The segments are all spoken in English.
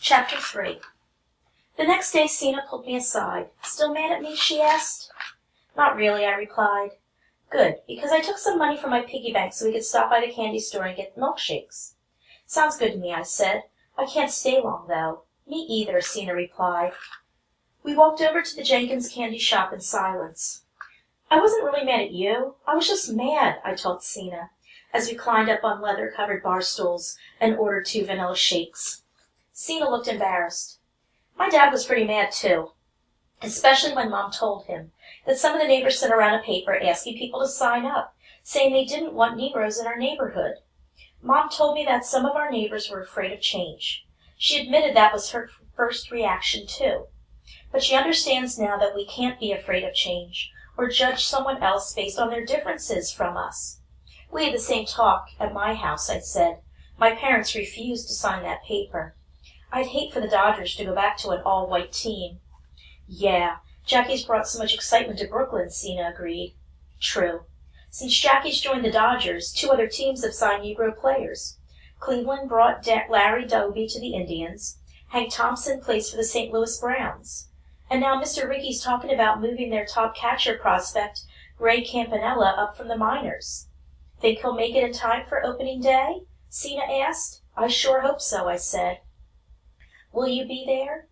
Chapter 3. The next day Sina pulled me aside. "Still mad at me?" she asked. "Not really," I replied. "Good, because I took some money from my piggy bank so we could stop by the candy store and get milkshakes." "Sounds good to me," I said. "I can't stay long, though." "Me either," Sina replied. We walked over to the Jenkins candy shop in silence. "I wasn't really mad at you. I was just mad," I told Sina, as we climbed up on leather-covered bar stools and ordered 2 vanilla shakes. Sina looked embarrassed. My dad was pretty mad, too, especially when Mom told him that some of the neighbors sent around a paper asking people to sign up, saying they didn't want Negroes in our neighborhood. Mom told me that some of our neighbors were afraid of change. She admitted that was her first reaction, too. But she understands now that we can't be afraid of change or judge someone else based on their differences from us. We had the same talk at my house, I said. My parents refused to sign that paper. I'd hate for the Dodgers to go back to an all-white team. "Yeah, Jackie's brought so much excitement to Brooklyn," Sina agreed. "True. Since Jackie's joined the Dodgers, 2 other teams have signed Negro players. Cleveland brought Larry Doby to the Indians. Hank Thompson plays for the St. Louis Browns. And now Mr. Ricky's talking about moving their top catcher prospect, Ray Campanella, up from the minors." "Think he'll make it in time for opening day?" Sina asked. "I sure hope so," I said. "Will you be there?"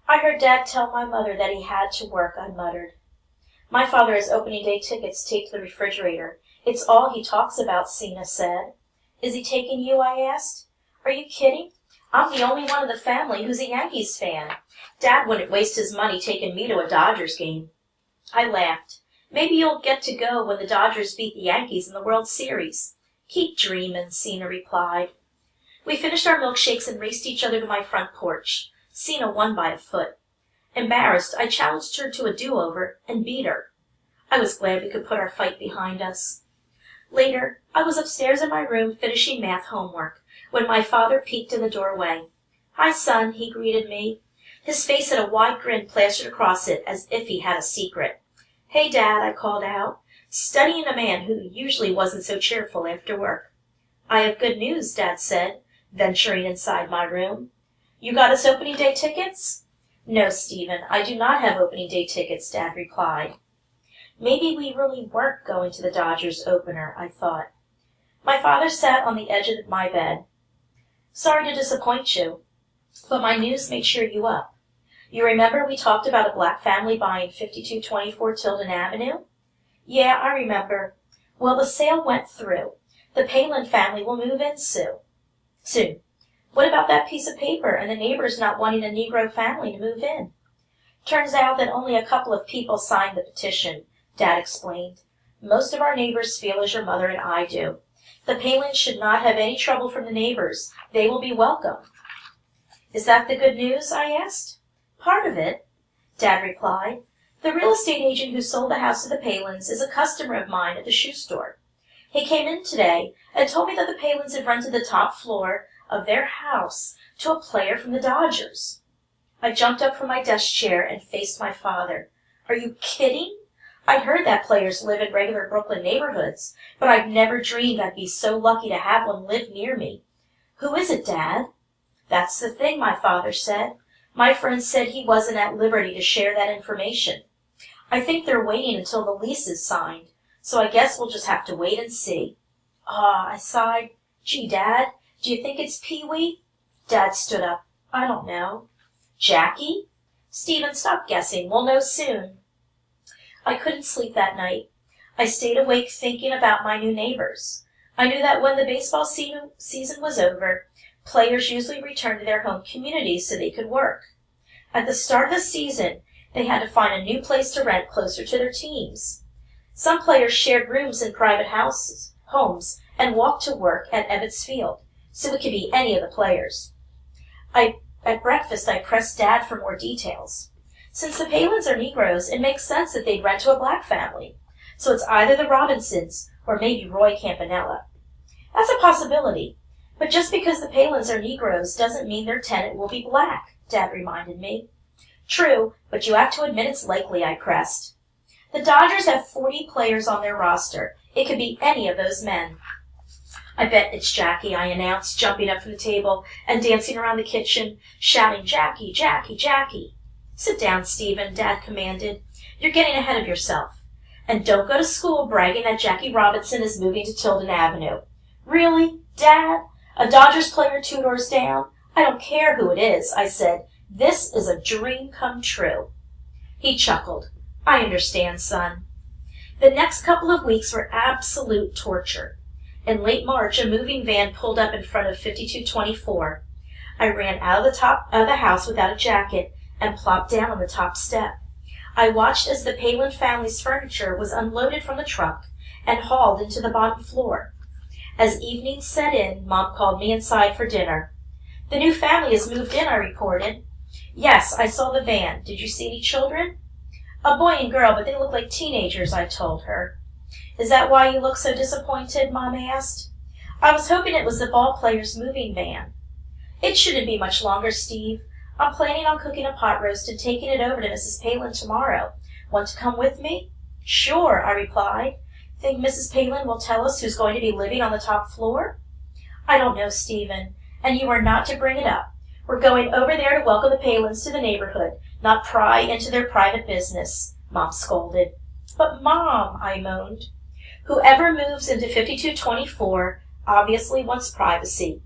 "I heard Dad tell my mother that he had to work," I muttered. "My father has opening day tickets taped to the refrigerator. It's all he talks about," Sina said. "Is he taking you?" I asked. "Are you kidding? I'm the only one in the family who's a Yankees fan. Dad wouldn't waste his money taking me to a Dodgers game." I laughed. "Maybe you'll get to go when the Dodgers beat the Yankees in the World Series." "Keep dreamin'," Sina replied. We finished our milkshakes and raced each other to my front porch. Sina won by a foot. Embarrassed, I challenged her to a do-over and beat her. I was glad we could put our fight behind us. Later, I was upstairs in my room finishing math homework when my father peeked in the doorway. "Hi, son," he greeted me. His face had a wide grin plastered across it as if he had a secret. "Hey, Dad," I called out, studying a man who usually wasn't so cheerful after work. "I have good news," Dad said, venturing inside my room. "You got us opening day tickets?" "No, Stephen, I do not have opening day tickets," Dad replied. Maybe we really weren't going to the Dodgers opener, I thought. My father sat on the edge of my bed. "Sorry to disappoint you, but my news may cheer you up. You remember we talked about a black family buying 5224 Tilden Avenue?" "Yeah, I remember." "Well, the sale went through. The Palin family will move in soon. What about that piece of paper and the neighbors not wanting a Negro family to move in?" "Turns out that only a couple of people signed the petition," Dad explained. "Most of our neighbors feel as your mother and I do. The Palins should not have any trouble from the neighbors. They will be welcome." "Is that the good news?" I asked. "Part of it," Dad replied. "The real estate agent who sold the house to the Palins is a customer of mine at the shoe store. He came in today and told me that the Palins have rented the top floor of their house to a player from the Dodgers." I jumped up from my desk chair and faced my father. "Are you kidding? I'd heard that players live in regular Brooklyn neighborhoods, but I'd never dreamed I'd be so lucky to have one live near me." "Who is it, Dad?" "That's the thing," my father said. "My friend said he wasn't at liberty to share that information. I think they're waiting until the lease is signed, so I guess we'll just have to wait and see." "Ah," I sighed. "Gee, Dad, do you think it's Pee-wee?" Dad stood up. "I don't know." "Jackie?" "Stephen, stop guessing. We'll know soon." I couldn't sleep that night. I stayed awake thinking about my new neighbors. I knew that when the baseball season was over, players usually returned to their home communities so they could work. At the start of the season, they had to find a new place to rent closer to their teams. Some players shared rooms in private homes, and walked to work at Ebbets Field, so it could be any of the players. At breakfast, I pressed Dad for more details. Since the Palins are Negroes, it makes sense that they'd rent to a black family. So it's either the Robinsons or maybe Roy Campanella. That's a possibility. But just because the Palins are Negroes doesn't mean their tenant will be black, Dad reminded me. "True, but you have to admit it's likely," I pressed. "The Dodgers have 40 players on their roster. It could be any of those men." I bet it's Jackie, I announced, jumping up from the table and dancing around the kitchen, shouting, Jackie, Jackie, Jackie. Sit down, Stephen, Dad commanded. You're getting ahead of yourself. And don't go to school bragging that Jackie Robinson is moving to Tilden Avenue. Really, Dad? A Dodgers player 2 doors down? I don't care who it is, I said. This is a dream come true. He chuckled. I understand, son. The next couple of weeks were absolute torture. In late March, a moving van pulled up in front of 5224. I ran out of the house without a jacket and plopped down on the top step. I watched as the Palin family's furniture was unloaded from the truck and hauled into the bottom floor. As evening set in, Mom called me inside for dinner. The new family has moved in, I reported. Yes, I saw the van. Did you see any children? A boy and girl, but they look like teenagers, I told her. Is that why you look so disappointed? Mom asked. I was hoping it was the ball player's moving van. It shouldn't be much longer, Steve. I'm planning on cooking a pot roast and taking it over to Mrs. Palin tomorrow. Want to come with me? Sure, I replied. Think Mrs. Palin will tell us who's going to be living on the top floor? I don't know, Stephen, and you are not to bring it up. We're going over there to welcome the Palins to the neighborhood, not pry into their private business, Mom scolded. But Mom, I moaned. Whoever moves into 5224 obviously wants privacy.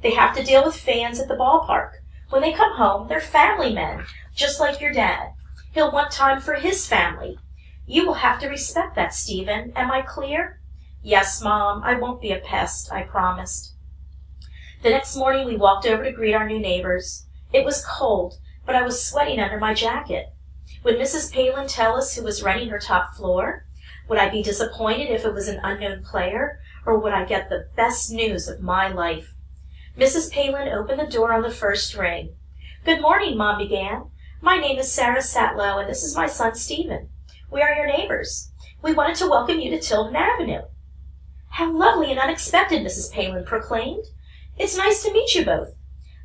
They have to deal with fans at the ballpark. When they come home, they're family men, just like your dad. He'll want time for his family. You will have to respect that, Stephen. Am I clear? Yes, Mom, I won't be a pest, I promised. The next morning we walked over to greet our new neighbors. It was cold, but I was sweating under my jacket. Would Mrs. Palin tell us who was renting her top floor? Would I be disappointed if it was an unknown player, or would I get the best news of my life? Mrs. Palin opened the door on the first ring. Good morning, Mom began. My name is Sarah Satlow, and this is my son, Stephen. We are your neighbors. We wanted to welcome you to Tilden Avenue. How lovely and unexpected, Mrs. Palin proclaimed. It's nice to meet you both.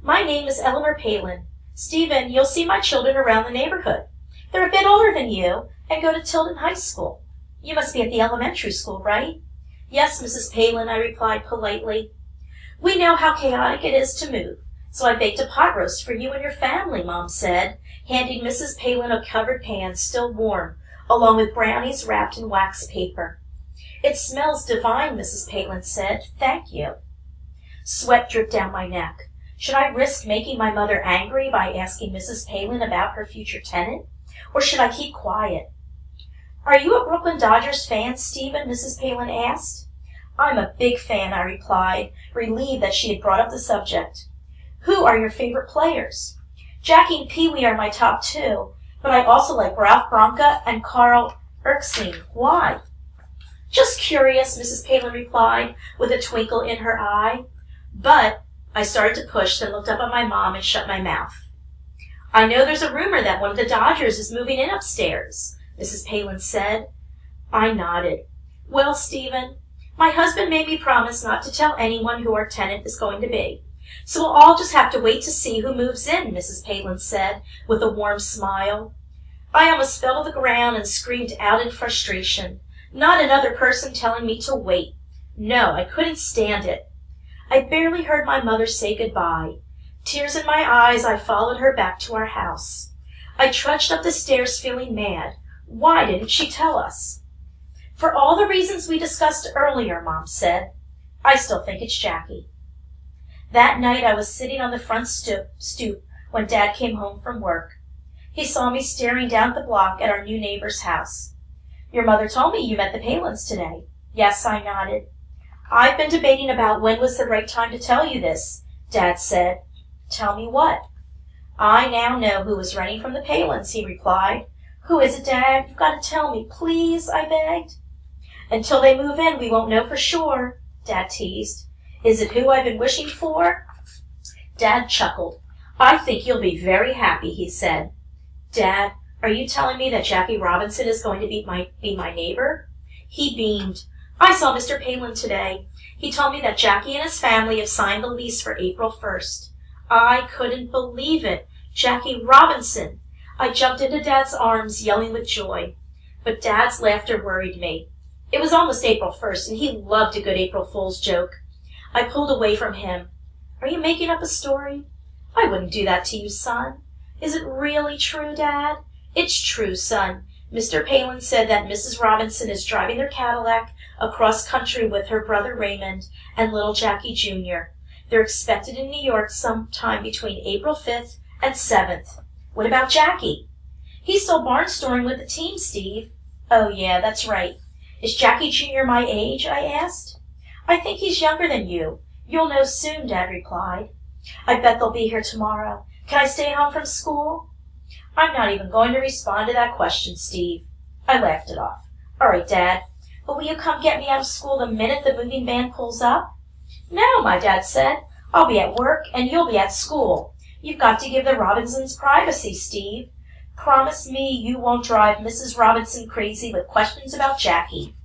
My name is Eleanor Palin. Stephen, you'll see my children around the neighborhood. They're a bit older than you and go to Tilden High School. You must be at the elementary school, right? Yes, Mrs. Palin, I replied politely. We know how chaotic it is to move, so I baked a pot roast for you and your family, Mom said, handing Mrs. Palin a covered pan still warm, along with brownies wrapped in wax paper. It smells divine, Mrs. Palin said. Thank you. Sweat dripped down my neck. Should I risk making my mother angry by asking Mrs. Palin about her future tenant? Or should I keep quiet? Are you a Brooklyn Dodgers fan, Stephen? Mrs. Palin asked. I'm a big fan, I replied, relieved that she had brought up the subject. Who are your favorite players? Jackie and Pee-wee are my top two, but I also like Ralph Branca and Carl Erskine. Why? Just curious, Mrs. Palin replied, with a twinkle in her eye. But I started to push, then looked up at my mom and shut my mouth. I know there's a rumor that one of the Dodgers is moving in upstairs, Mrs. Palin said. I nodded. Well, Stephen, my husband made me promise not to tell anyone who our tenant is going to be. So we'll all just have to wait to see who moves in, Mrs. Palin said, with a warm smile. I almost fell to the ground and screamed out in frustration. Not another person telling me to wait. No, I couldn't stand it. I barely heard my mother say goodbye. Tears in my eyes, I followed her back to our house. I trudged up the stairs feeling mad. Why didn't she tell us? For all the reasons we discussed earlier, Mom said. I still think it's Jackie. That night I was sitting on the front stoop when Dad came home from work. He saw me staring down at the block at our new neighbor's house. Your mother told me you met the Palins today. Yes, I nodded. I've been debating about when was the right time to tell you this, Dad said. Tell me what? I now know who is running from the Palins, he replied. Who is it, Dad? You've got to tell me, please, I begged. Until they move in, we won't know for sure, Dad teased. Is it who I've been wishing for? Dad chuckled. I think you'll be very happy, he said. Dad, are you telling me that Jackie Robinson is going to be my neighbor? He beamed. I saw Mr. Palin today. He told me that Jackie and his family have signed the lease for April 1st. I couldn't believe it. Jackie Robinson. I jumped into Dad's arms, yelling with joy. But Dad's laughter worried me. It was almost April 1st, and he loved a good April Fool's joke. I pulled away from him. Are you making up a story? I wouldn't do that to you, son. Is it really true, Dad? It's true, son. Mr. Palin said that Mrs. Robinson is driving their Cadillac across country with her brother Raymond and little Jackie Jr. They're expected in New York sometime between April 5th and 7th. What about Jackie? He's still barnstorming with the team, Steve. Oh, yeah, that's right. Is Jackie Jr. my age? I asked. I think he's younger than you. You'll know soon, Dad replied. I bet they'll be here tomorrow. Can I stay home from school? I'm not even going to respond to that question, Steve. I laughed it off. All right, Dad, but will you come get me out of school the minute the moving van pulls up? No, my dad said. I'll be at work and you'll be at school. You've got to give the Robinsons privacy, Steve. Promise me you won't drive Mrs. Robinson crazy with questions about Jackie.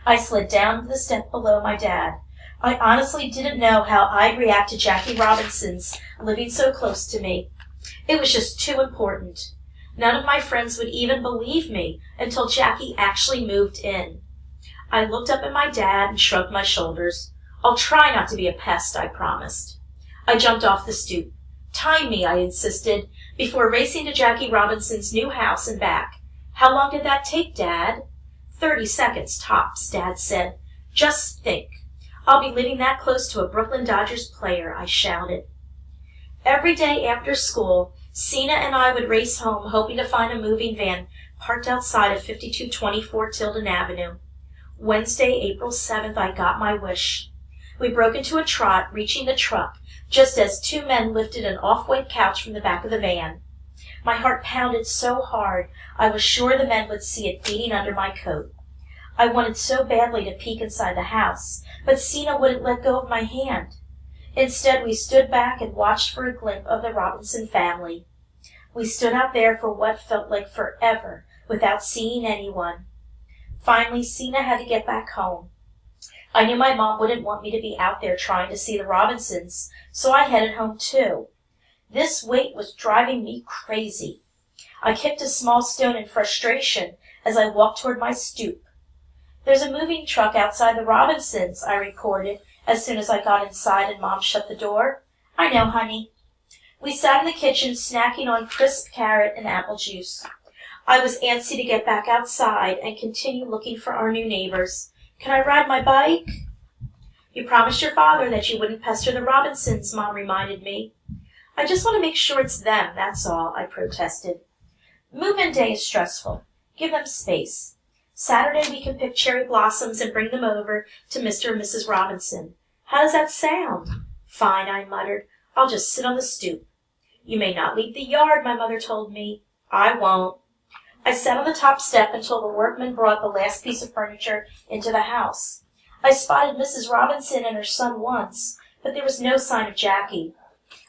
I slid down to the step below my dad. I honestly didn't know how I'd react to Jackie Robinson's living so close to me. It was just too important. None of my friends would even believe me until Jackie actually moved in. I looked up at my dad and shrugged my shoulders. I'll try not to be a pest, I promised. I jumped off the stoop. Time me, I insisted, before racing to Jackie Robinson's new house and back. How long did that take, Dad? 30 seconds tops, Dad said. Just think. I'll be living that close to a Brooklyn Dodgers player, I shouted. Every day after school, Sina and I would race home, hoping to find a moving van parked outside of 5224 Tilden Avenue. Wednesday, April 7th, I got my wish. We broke into a trot, reaching the truck, just as two men lifted an off-white couch from the back of the van. My heart pounded so hard, I was sure the men would see it beating under my coat. I wanted so badly to peek inside the house, but Sina wouldn't let go of my hand. Instead, we stood back and watched for a glimpse of the Robinson family. We stood out there for what felt like forever without seeing anyone. Finally, Sina had to get back home. I knew my mom wouldn't want me to be out there trying to see the Robinsons, so I headed home too. This wait was driving me crazy. I kicked a small stone in frustration as I walked toward my stoop. There's a moving truck outside the Robinsons, I reported as soon as I got inside and Mom shut the door. I know, honey. We sat in the kitchen snacking on crisp carrot and apple juice. I was antsy to get back outside and continue looking for our new neighbors. Can I ride my bike? You promised your father that you wouldn't pester the Robinsons, Mom reminded me. I just want to make sure it's them, that's all, I protested. Move-in day is stressful. Give them space. Saturday we can pick cherry blossoms and bring them over to Mr. and Mrs. Robinson. How does that sound? Fine, I muttered. I'll just sit on the stoop. You may not leave the yard, my mother told me. I won't. I sat on the top step until the workmen brought the last piece of furniture into the house. I spotted Mrs. Robinson and her son once, but there was no sign of Jackie.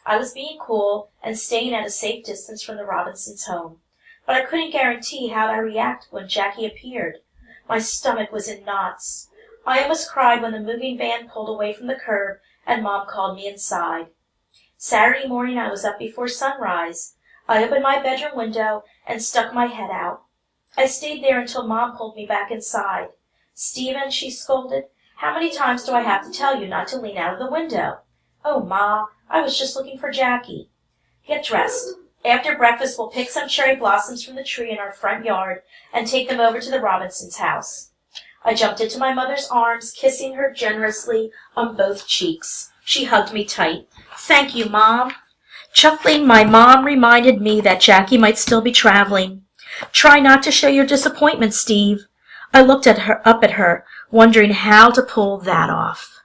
I was being cool and staying at a safe distance from the Robinsons' home, but I couldn't guarantee how I'd react when Jackie appeared. My stomach was in knots. I almost cried when the moving van pulled away from the curb and Mom called me inside. Saturday morning I was up before sunrise. I opened my bedroom window and stuck my head out. I stayed there until Mom pulled me back inside. Stephen, she scolded, how many times do I have to tell you not to lean out of the window? Oh, Ma, I was just looking for Jackie. Get dressed. After breakfast, we'll pick some cherry blossoms from the tree in our front yard and take them over to the Robinsons' house. I jumped into my mother's arms, kissing her generously on both cheeks. She hugged me tight. Thank you, Mom. Chuckling, my mom reminded me that Jackie might still be traveling. Try not to show your disappointment, Steve. I looked up at her, wondering how to pull that off.